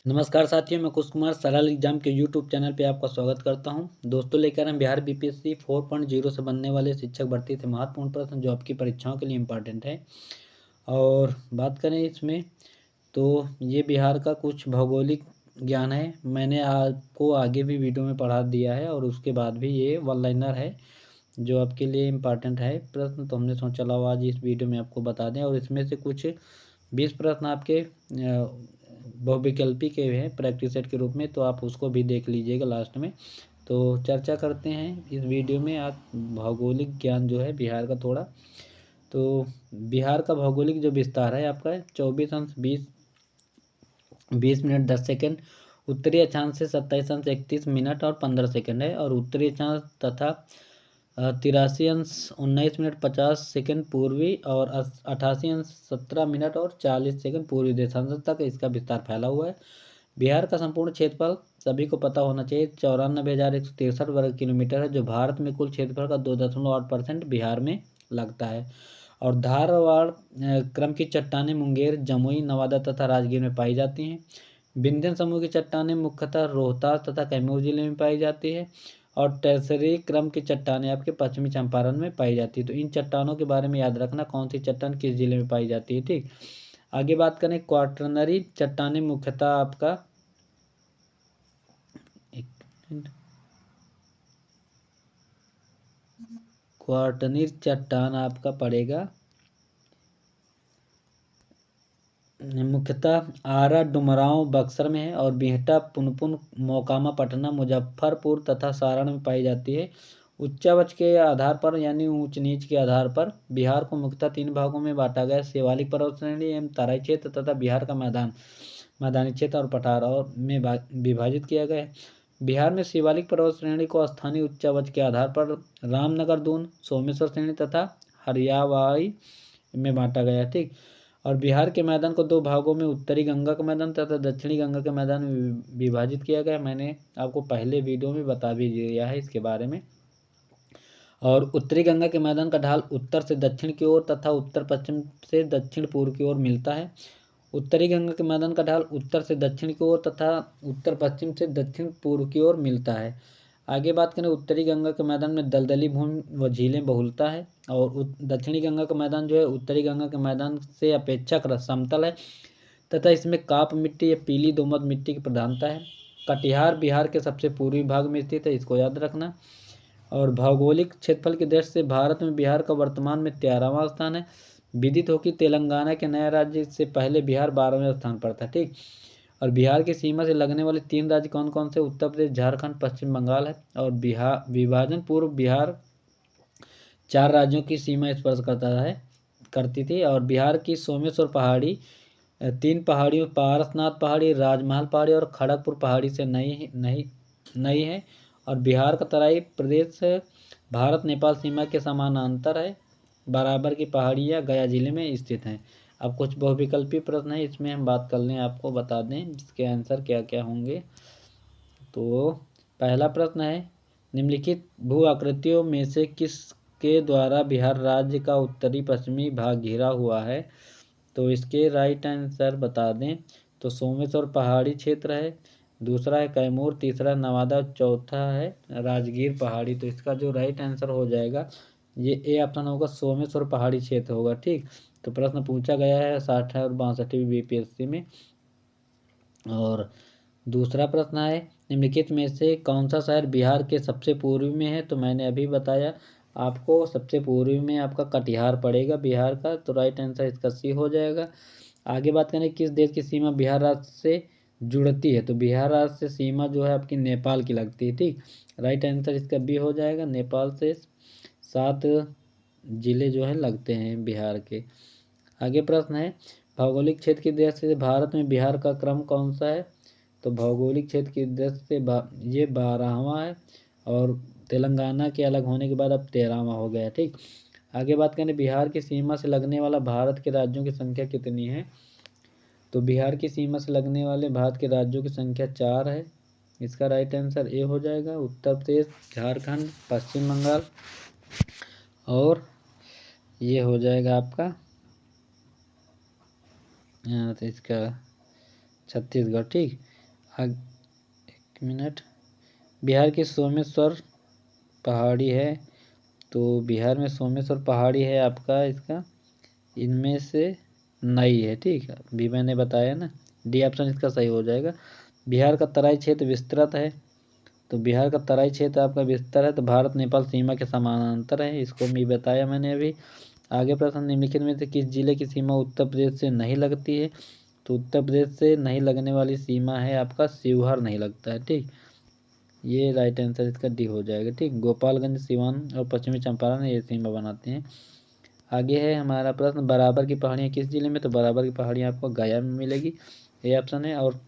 नमस्कार साथियों, मैं कुश कुमार सरल एग्जाम के यूट्यूब चैनल पे आपका स्वागत करता हूं। दोस्तों, लेकर हम बिहार बीपीएससी 4.0 से बनने वाले शिक्षक भर्ती से महत्वपूर्ण प्रश्न जो आपकी परीक्षाओं के लिए इम्पॉर्टेंट है। और बात करें इसमें तो ये बिहार का कुछ भौगोलिक ज्ञान है। मैंने आपको आगे भी वीडियो में पढ़ा दिया है और उसके बाद भी ये वन लाइनर है जो आपके लिए इम्पॉर्टेंट है प्रश्न, तो हमने सोचा लाओ आज इस वीडियो में आपको बता दें। और इसमें से कुछ 20 प्रश्न आपके बहुविकल्पी के हैं प्रैक्टिस सेट के रूप में, तो आप उसको भी देख लीजिएगा लास्ट में। तो चर्चा करते हैं इस वीडियो में आप भौगोलिक ज्ञान जो है बिहार का थोड़ा। तो बिहार का भौगोलिक जो विस्तार है आपका 24 अंश 20 मिनट 10 सेकेंड, उत्तरी अक्षांश से 27 अंश 31 मिनट और 15 सेकेंड है, और उत्तरी अक्षांश तथा 83 अंश 19 मिनट 50 सेकेंड पूर्वी और 88 अंश 17 मिनट और 40 सेकेंड पूर्वी देशांतर तक इसका विस्तार फैला हुआ है। बिहार का संपूर्ण क्षेत्रफल सभी को पता होना चाहिए 94,163 वर्ग किलोमीटर है, जो भारत में कुल क्षेत्रफल का 2.8% बिहार में लगता है। और धारवाड़ क्रम की चट्टानें मुंगेर, जमुई, नवादा तथा राजगीर में पाई जाती हैं। विंध्यन समूह की चट्टानें मुख्यतः रोहतास तथा कैमूर जिले में पाई जाती है। और टर्सरी क्रम की चट्टानें आपके पश्चिमी चंपारण में पाई जाती है। तो इन चट्टानों के बारे में याद रखना कौन सी चट्टान किस जिले में पाई जाती है। ठीक, आगे बात करें क्वाटरनरी चट्टानें मुख्यतः आपका क्वाटरनरी चट्टान आपका पड़ेगा मुख्यतः आरा, डुमरांव, बक्सर में है, और बिहटा, पुनपुन, मोकामा, पटना, मुजफ्फरपुर तथा सारण में पाई जाती है। उच्चावच के आधार पर यानी ऊंच नीच के आधार पर बिहार को मुख्यतः 3 भागों में बांटा गया है: शिवालिक पर्वत श्रेणी एवं तराई क्षेत्र तथा बिहार का मैदानी क्षेत्र और पठार और में विभाजित किया गया है। बिहार में शिवालिक पर्वत श्रेणी को स्थानीय उच्चावच के आधार पर रामनगर, दून, सोमेश्वर श्रेणी तथा हरियावाई में बांटा गया है। ठीक, और बिहार के मैदान को 2 भागों में उत्तरी गंगा का मैदान तथा दक्षिणी गंगा के मैदान में विभाजित किया गया। मैंने आपको पहले वीडियो में बता भी दिया है इसके बारे में। और उत्तरी गंगा के मैदान का ढाल उत्तर से दक्षिण की ओर तथा उत्तर पश्चिम से दक्षिण पूर्व की ओर मिलता है। उत्तरी गंगा के मैदान का ढाल उत्तर से दक्षिण की ओर तथा उत्तर पश्चिम से दक्षिण पूर्व की ओर मिलता है। आगे बात करें, उत्तरी गंगा के मैदान में दलदली भूमि व झीलें बहुलता है, और दक्षिणी गंगा का मैदान जो है उत्तरी गंगा के मैदान से अपेक्षाकृत समतल है तथा इसमें काप मिट्टी या पीली दोमट मिट्टी की प्रधानता है। कटिहार बिहार के सबसे पूर्वी भाग में स्थित है, इसको याद रखना। और भौगोलिक क्षेत्रफल की दृष्टि से भारत में बिहार का वर्तमान में 13वां स्थान है। विदित हो कि तेलंगाना के नए राज्य से पहले बिहार 12वें स्थान पर था। ठीक, और बिहार की सीमा से लगने वाले 3 राज्य कौन कौन से? उत्तर प्रदेश, झारखंड, पश्चिम बंगाल है। और बिहार विभाजन पूर्व बिहार 4 राज्यों की सीमा स्पर्श करती थी। और बिहार की सोमेश्वर पहाड़ी 3 पहाड़ियों पारसनाथ पहाड़ी, राजमहल पहाड़ी और खड़गपुर पहाड़ी से नई है। और बिहार का तराई प्रदेश भारत नेपाल सीमा के समानांतर है। बराबर की पहाड़ियाँ गया जिले में स्थित हैं। अब कुछ बहुविकल्पी प्रश्न है, इसमें हम बात कर लें, आपको बता दें इसके आंसर क्या क्या होंगे। तो पहला प्रश्न है, निम्नलिखित भू आकृतियों में से किसके द्वारा बिहार राज्य का उत्तरी पश्चिमी भाग घिरा हुआ है? तो इसके राइट आंसर बता दें तो सोमेश्वर पहाड़ी क्षेत्र है, दूसरा है कैमूर, तीसरा नवादा, चौथा है राजगीर पहाड़ी। तो इसका जो राइट आंसर हो जाएगा ये ए ऑप्शन होगा, सोमेश्वर पहाड़ी क्षेत्र होगा। ठीक, तो प्रश्न पूछा गया है 60 और 62वीं बीपीएससी में। और दूसरा प्रश्न है, निम्नलिखित में से कौन सा शहर बिहार के सबसे पूर्वी में है? तो मैंने अभी बताया आपको, सबसे पूर्वी में आपका कटिहार पड़ेगा बिहार का, तो राइट आंसर इसका सी हो जाएगा। आगे बात करें, किस देश की सीमा बिहार राज्य से जुड़ती है? तो बिहार राज्य से सीमा जो है आपकी नेपाल की लगती है। ठीक, राइट आंसर इसका बी हो जाएगा। नेपाल से 7 जिले जो है लगते हैं बिहार के। आगे प्रश्न है, भौगोलिक क्षेत्र की दृष्टि से भारत में बिहार का क्रम कौन सा है? तो भौगोलिक क्षेत्र की दृष्टि से ये 12वां है, और तेलंगाना के अलग होने के बाद अब 13वां हो गया। ठीक, आगे बात करें, बिहार की सीमा से लगने वाला भारत के राज्यों की संख्या कितनी है? तो बिहार की सीमा से लगने वाले भारत के राज्यों की संख्या 4 है। इसका राइट आंसर ए हो जाएगा, उत्तर प्रदेश, झारखंड, पश्चिम बंगाल और ये हो जाएगा आपका तो इसका छत्तीसगढ़। ठीक, एक मिनट। बिहार की सोमेश्वर पहाड़ी है, तो बिहार में सोमेश्वर पहाड़ी है आपका, इसका इनमें से नहीं है, ठीक है, भी मैंने बताया ना, डी ऑप्शन इसका सही हो जाएगा। बिहार का तराई क्षेत्र विस्तृत है, तो बिहार का तराई क्षेत्र आपका विस्तार है, तो भारत नेपाल सीमा के समानांतर है, इसको भी बताया मैंने अभी। आगे प्रश्न, निम्नलिखित में से किस जिले की सीमा उत्तर प्रदेश से नहीं लगती है, तो उत्तर प्रदेश से नहीं लगने वाली सीमा है आपका शिवहर नहीं लगता है, ठीक, ये राइट आंसर इसका डी हो जाएगा, ठीक। गोपालगंज, सिवान और पश्चिमी चंपारण ये सीमा बनाते हैं। आगे है हमारा प्रश्न, बराबर की पहाड़ियाँ किस जिले में, तो बराबर की पहाड़ियाँ आपको गया में मिलेगी, ये ऑप्शन है। और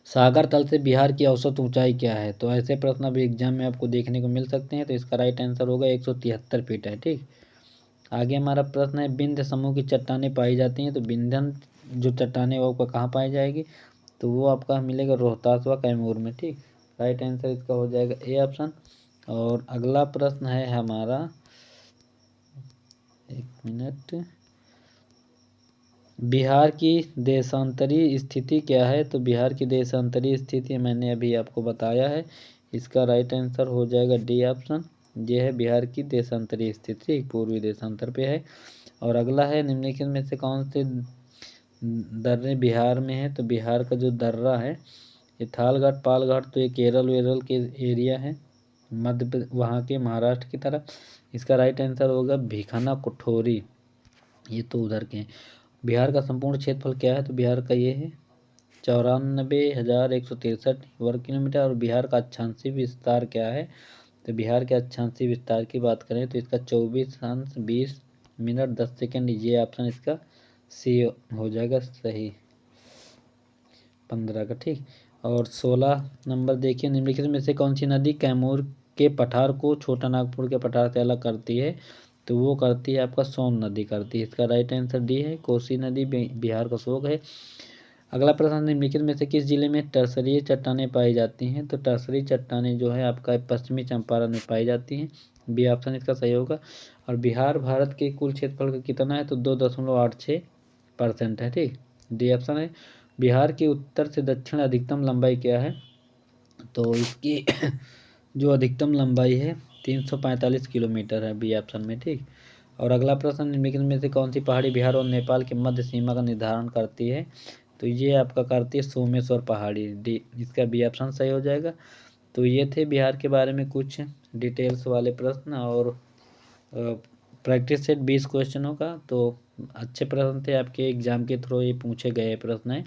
सागर तल से बिहार की औसत ऊंचाई क्या है, तो ऐसे प्रश्न अभी एग्जाम में आपको देखने को मिल सकते हैं, तो इसका राइट आंसर होगा 173 फीट है, ठीक। आगे हमारा प्रश्न है, विंध्य समूह की चट्टानें पाई जाती हैं, तो विंध्यन जो चट्टानें वो आपका कहाँ पाई जाएगी, तो वो आपका मिलेगा रोहतास व कैमूर में, ठीक। राइट आंसर इसका हो जाएगा ए ऑप्शन। और अगला प्रश्न है हमारा, एक मिनट, बिहार की देशांतरी स्थिति क्या है, तो बिहार की देशांतरी स्थिति मैंने अभी आपको बताया है, इसका राइट आंसर हो जाएगा डी ऑप्शन, ये है बिहार की देशांतरी स्थिति, पूर्वी देशांतर पे है। और अगला है, निम्नलिखित में से कौन से दर्रे बिहार में है, तो बिहार का जो दर्रा है, ये थालघाट, पालघाट, तो ये केरल वेरल के एरिया है, मध्य वहाँ के महाराष्ट्र की तरफ, इसका राइट आंसर होगा भिखाना कुठोरी, ये तो उधर के हैं। बिहार का संपूर्ण क्षेत्रफल क्या है, तो बिहार का ये है 94,163 वर्ग किलोमीटर। और बिहार का अक्षांशीय विस्तार क्या है, तो बिहार के अक्षांशीय विस्तार की बात करें तो इसका 24 20 मिनट 10 सेकेंड, ये ऑप्शन इसका सी हो जाएगा सही, 15 का, ठीक। और 16 नंबर देखिए, निम्नलिखित में से कौन सी नदी कैमूर के पठार को छोटा नागपुर के पठार से अलग करती है, तो वो करती है आपका सोन नदी करती है, इसका राइट आंसर डी है, कोसी नदी बिहार का शोक है। अगला प्रश्न, निम्नलिखित में से किस जिले में टर्सरीय चट्टानें पाई जाती हैं, तो टर्सरी चट्टानें जो है आपका पश्चिमी चंपारण में पाई जाती हैं, बी ऑप्शन इसका सही होगा। और बिहार भारत के कुल क्षेत्रफल का कितना है, तो 2.86% है, ठीक, डी ऑप्शन है। बिहार की उत्तर से दक्षिण अधिकतम लंबाई क्या है, तो इसकी जो अधिकतम लंबाई है 345 किलोमीटर है, बी ऑप्शन में, ठीक। और अगला प्रश्न, निम्नलिखित में से कौन सी पहाड़ी बिहार और नेपाल के मध्य सीमा का निर्धारण करती है, तो ये आपका करती है सोमेश्वर पहाड़ी, डी, इसका बी ऑप्शन सही हो जाएगा। तो ये थे बिहार के बारे में कुछ डिटेल्स वाले प्रश्न, और प्रैक्टिस सेट 20 क्वेश्चनों का, तो अच्छे प्रश्न थे, आपके एग्जाम के थ्रू ये पूछे गए प्रश्न हैं।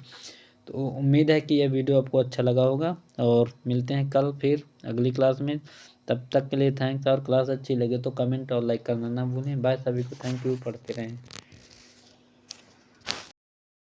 तो उम्मीद है कि यह वीडियो आपको अच्छा लगा होगा, और मिलते हैं कल फिर अगली क्लास में, तब तक के लिए थैंक्स। और क्लास अच्छी लगे तो कमेंट और लाइक करना ना भूलें। बाय सभी को, थैंक यू, पढ़ते रहें।